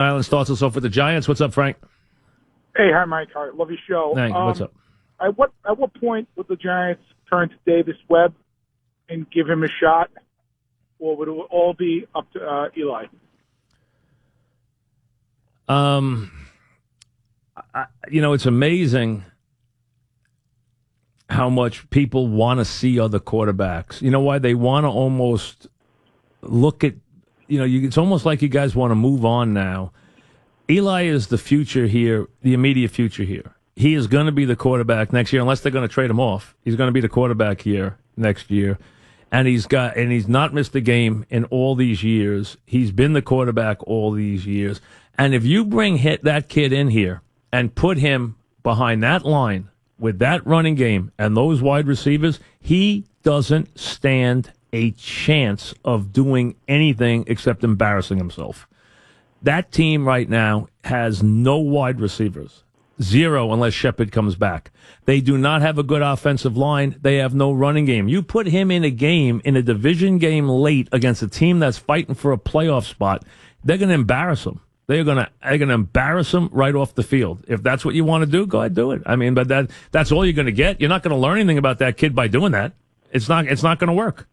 Island starts us off with the Giants. What's up, Frank? Hey, hi, Mike. All right, love your show. Thank you. What's up? At what point would the Giants turn to Davis Webb and give him a shot, or would it all be up to Eli? It's amazing how much people want to see other quarterbacks. You know why? They want to almost look at, it's almost like you guys want to move on now. Eli is the future here, the immediate future here. He is going to be the quarterback next year, unless they're going to trade him off. He's going to be the quarterback here next year. And he's not missed a game in all these years. He's been the quarterback all these years. And if you bring that kid in here and put him behind that line with that running game and those wide receivers, he doesn't stand a chance of doing anything except embarrassing himself. That team right now has no wide receivers. 0 unless Shepard comes back. They do not have a good offensive line. They have no running game. You put him in a division game late against a team that's fighting for a playoff spot, they're going to embarrass him. They're going to embarrass him right off the field. If that's what you want to do, go ahead, do it. I mean, but that's all you're going to get. You're not going to learn anything about that kid by doing that. It's not going to work.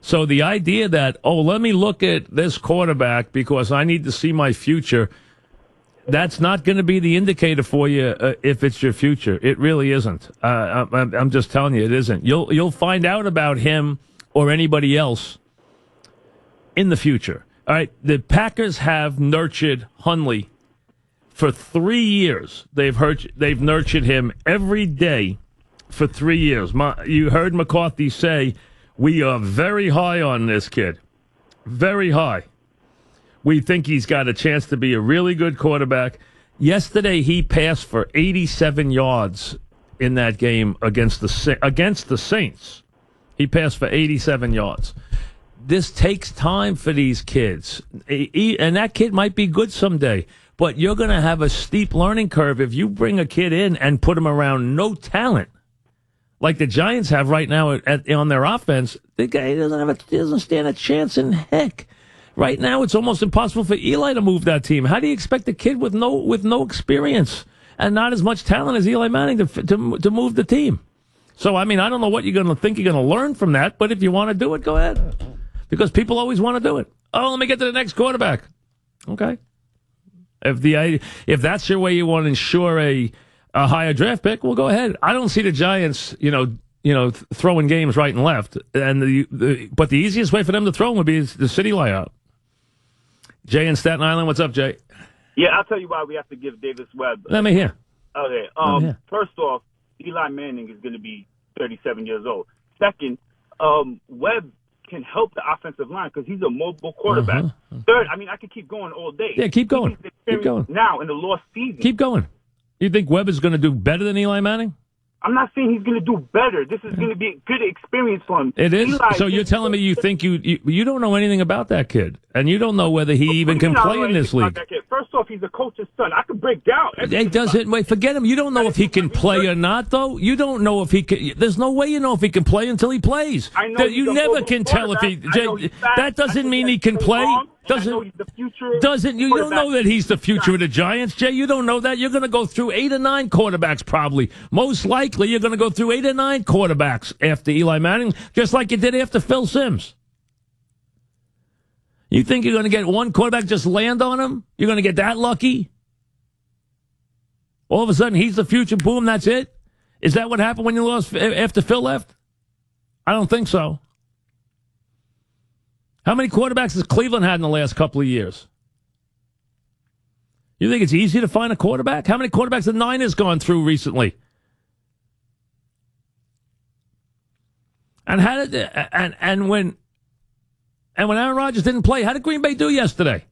So the idea that, let me look at this quarterback because I need to see my future, that's not going to be the indicator for you if it's your future. It really isn't. I'm just telling you, it isn't. You'll find out about him or anybody else in the future. All right, the Packers have nurtured Hundley for 3 years. They've nurtured him every day for 3 years. You heard McCarthy say, we are very high on this kid. Very high. We think he's got a chance to be a really good quarterback. Yesterday, he passed for 87 yards in that game against the Saints. He passed for 87 yards. This takes time for these kids. And that kid might be good someday. But you're going to have a steep learning curve if you bring a kid in and put him around no talent. Like the Giants have right now on their offense. The guy doesn't stand a chance in heck. Right now, it's almost impossible for Eli to move that team. How do you expect a kid with no experience and not as much talent as Eli Manning to move the team? So, I mean, I don't know what you're going to think you're going to learn from that, but if you want to do it, go ahead. Because people always want to do it. Let me get to the next quarterback. Okay. If that's your way you want to ensure a higher draft pick, well, go ahead. I don't see the Giants, throwing games right and left. But the easiest way for them to throw them would be the city layout. Jay in Staten Island, what's up, Jay? Yeah, I'll tell you why we have to give Davis Webb. Let me hear. Okay. First off, Eli Manning is going to be 37 years old. Second, Webb can help the offensive line because he's a mobile quarterback. Third, I mean, I could keep going all day. Yeah, keep going. Keep going. Now, in the lost season. Keep going. You think Webb is going to do better than Eli Manning? I'm not saying he's going to do better. This is going to be a good experience for him. It is? So you're telling me you think you don't know anything about that kid, and you don't know whether he even can play in this league. First off, he's a coach's son. I could break down. It doesn't. Wait, forget him. You don't know if he can play or not, though. You don't know if he can. There's no way you know if he can play until he plays. I know you never can tell if he. That doesn't mean he can play. You don't know that he's the future of the Giants, Jay. You don't know that. You're going to go through 8 or 9 quarterbacks probably. Most likely you're going to go through 8 or 9 quarterbacks after Eli Manning, just like you did after Phil Simms. You think you're going to get one quarterback just land on him? You're going to get that lucky? All of a sudden he's the future, boom, that's it? Is that what happened when you lost after Phil left? I don't think so. How many quarterbacks has Cleveland had in the last couple of years? You think it's easy to find a quarterback? How many quarterbacks the Niners gone through recently? And when Aaron Rodgers didn't play, how did Green Bay do yesterday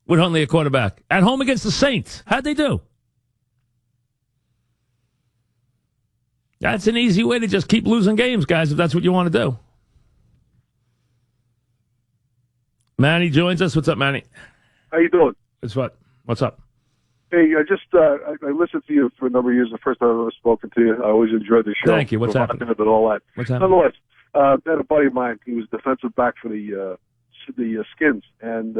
with Hundley at quarterback? At home against the Saints, how'd they do? That's an easy way to just keep losing games, guys, if that's what you want to do. Manny joins us. What's up, Manny? How you doing? It's what? What's up? Hey, I listened to you for a number of years. The first time I've ever spoken to you. I always enjoyed the show. Thank you. What's happening? And all that. What's happening? Nonetheless, I had a buddy of mine. He was defensive back for the Skins, and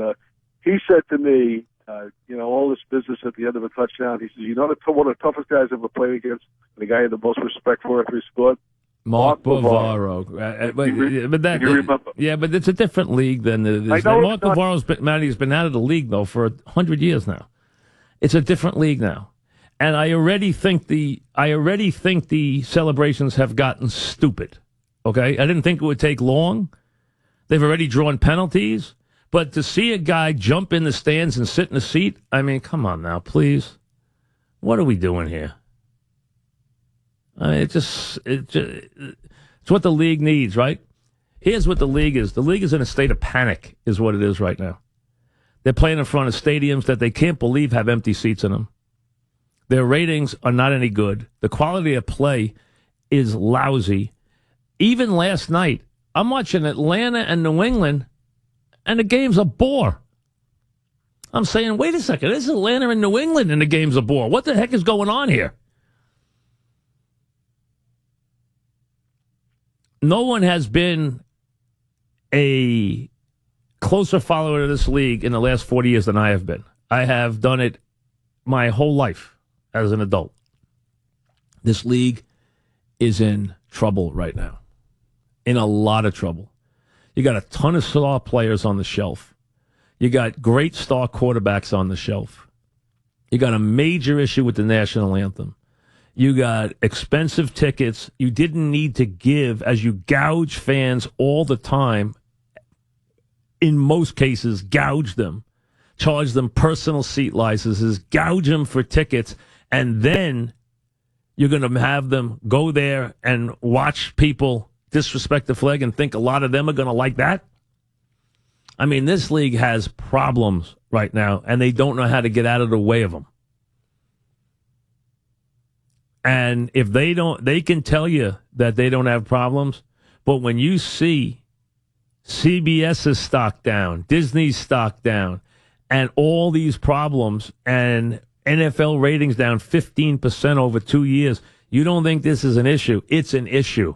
he said to me, all this business at the end of a touchdown. He says, one of the toughest guys I've ever played against, and the guy I had the most respect for after he scored? Mark Bavaro. But it's a different league than it is. Mark Bavaro's been out of the league, though, for 100 years now. It's a different league now. And I already think the celebrations have gotten stupid. Okay? I didn't think it would take long. They've already drawn penalties. But to see a guy jump in the stands and sit in the seat, I mean, come on now, please. What are we doing here? I mean, it's what the league needs, right? Here's what the league is. The league is in a state of panic, is what it is right now. They're playing in front of stadiums that they can't believe have empty seats in them. Their ratings are not any good. The quality of play is lousy. Even last night, I'm watching Atlanta and New England, and the game's a bore. I'm saying, wait a second, this is Atlanta and New England, and the game's a bore. What the heck is going on here? No one has been a closer follower of this league in the last 40 years than I have been. I have done it my whole life as an adult. This league is in trouble right now. In a lot of trouble. You got a ton of star players on the shelf. You got great star quarterbacks on the shelf. You got a major issue with the national anthem. You got expensive tickets you didn't need to give as you gouge fans all the time. In most cases, gouge them. Charge them personal seat licenses. Gouge them for tickets. And then you're going to have them go there and watch people disrespect the flag and think a lot of them are going to like that? I mean, this league has problems right now, and they don't know how to get out of the way of them. And if they don't, they can tell you that they don't have problems. But when you see CBS's stock down, Disney's stock down, and all these problems, and NFL ratings down 15% over 2 years, you don't think this is an issue. It's an issue.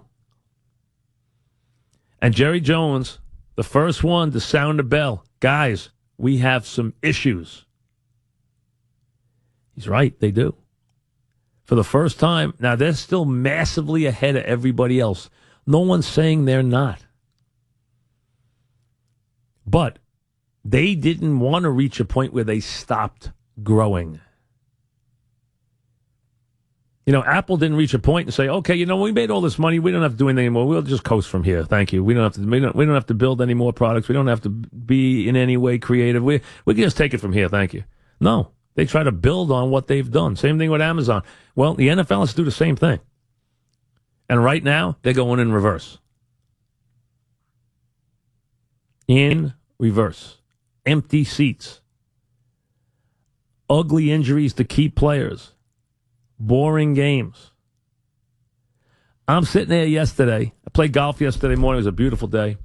And Jerry Jones, the first one to sound the bell. Guys, we have some issues. He's right, they do. For the first time, now they're still massively ahead of everybody else. No one's saying they're not. But they didn't want to reach a point where they stopped growing. Apple didn't reach a point and say, okay, we made all this money. We don't have to do anything anymore. We'll just coast from here. Thank you. We don't have to build any more products. We don't have to be in any way creative. We can just take it from here. Thank you. No, they try to build on what they've done. Same thing with Amazon. Well, the NFL has to do the same thing. And right now, they're going in reverse. In reverse. Empty seats. Ugly injuries to key players. Boring games. I'm sitting there yesterday. I played golf yesterday morning. It was a beautiful day.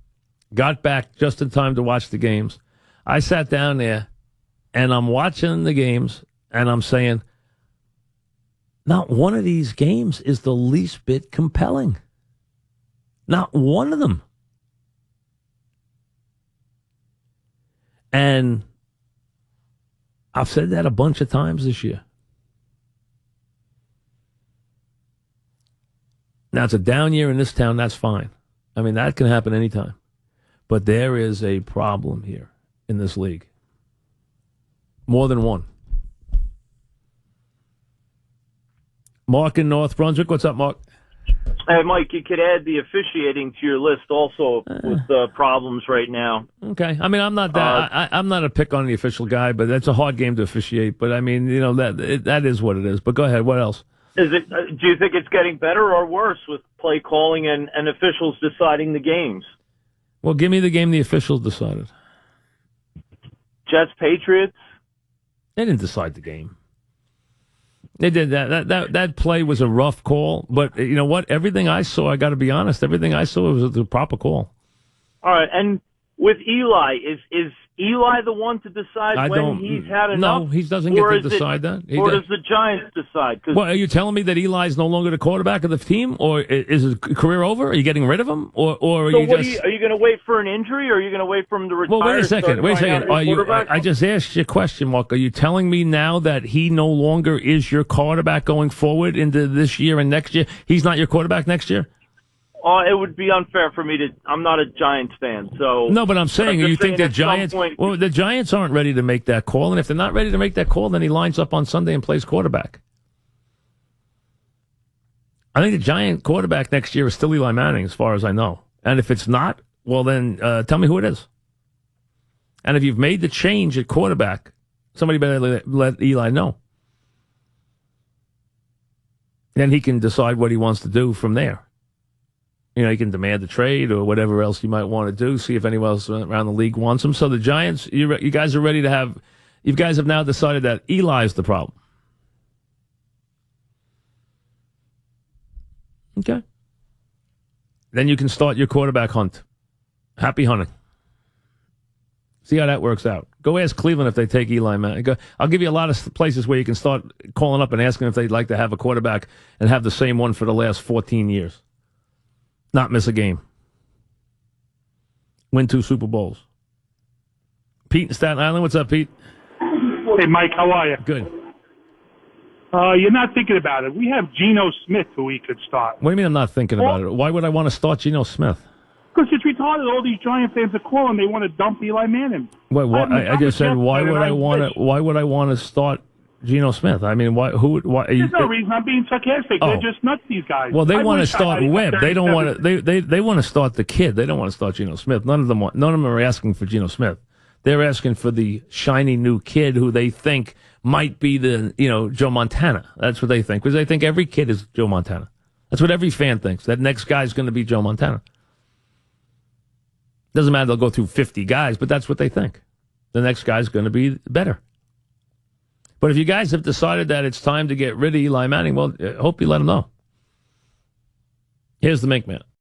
Got back just in time to watch the games. I sat down there, and I'm watching the games, and I'm saying, not one of these games is the least bit compelling. Not one of them. And I've said that a bunch of times this year. Now, it's a down year in this town. That's fine. I mean, that can happen anytime. But there is a problem here in this league. More than one. Mark in North Brunswick. What's up, Mark? Hey, Mike, you could add the officiating to your list also with problems right now. Okay. I mean, I'm not that. I'm not a pick on the official guy, but that's a hard game to officiate. But, I mean, that is what it is. But go ahead. What else? Do you think it's getting better or worse with play calling and officials deciding the games? Well, give me the game the officials decided. Jets, Patriots? They didn't decide the game. They did that. That play was a rough call, but you know what? Everything I saw, I got to be honest, everything I saw was the proper call. All right, and with Eli, is Eli the one to decide when he's had enough? No, he doesn't get to decide that. Or does the Giants decide? Well, are you telling me that Eli's no longer the quarterback of the team, or is his career over? Are you getting rid of him, or are so you just? Are you going to wait for an injury, or are you going to wait for him to retire? Well, wait a second. I just asked you a question, Mark. Are you telling me now that he no longer is your quarterback going forward into this year and next year? He's not your quarterback next year? It would be unfair for me to. I'm not a Giants fan, so. No, but I'm saying, you think the Giants? Well, the Giants aren't ready to make that call, and if they're not ready to make that call, then he lines up on Sunday and plays quarterback. I think the Giant quarterback next year is still Eli Manning, as far as I know. And if it's not, well, then tell me who it is. And if you've made the change at quarterback, somebody better let Eli know. Then he can decide what he wants to do from there. You know, he can demand the trade or whatever else you might want to do, see if anyone else around the league wants him. So the Giants, you guys are ready to have, you guys have now decided that Eli's the problem. Okay. Then you can start your quarterback hunt. Happy hunting. See how that works out. Go ask Cleveland if they take Eli Manning. I'll give you a lot of places where you can start calling up and asking if they'd like to have a quarterback and have the same one for the last 14 years. Not miss a game. Win 2 Super Bowls. Pete in Staten Island. What's up, Pete? Hey, Mike. How are you? Good. You're not thinking about it. We have Geno Smith who we could start. What do you mean I'm not thinking about it? Why would I want to start Geno Smith? Because it's retarded. All these Giant fans are calling. They want to dump Eli Manning. Wait, I just said, why would I want to start Geno Smith? I mean, why? There's no reason. I'm being sarcastic. They're just nuts. These guys. Well, they want to start Webb. They don't want to. They want to start the kid. They don't want to start Geno Smith. None of them are asking for Geno Smith. They're asking for the shiny new kid who they think might be the Joe Montana. That's what they think, because they think every kid is Joe Montana. That's what every fan thinks. That next guy's going to be Joe Montana. Doesn't matter. They'll go through 50 guys, but that's what they think. The next guy's going to be better. But if you guys have decided that it's time to get rid of Eli Manning, well, I hope you let him know. Here's the Mink Man.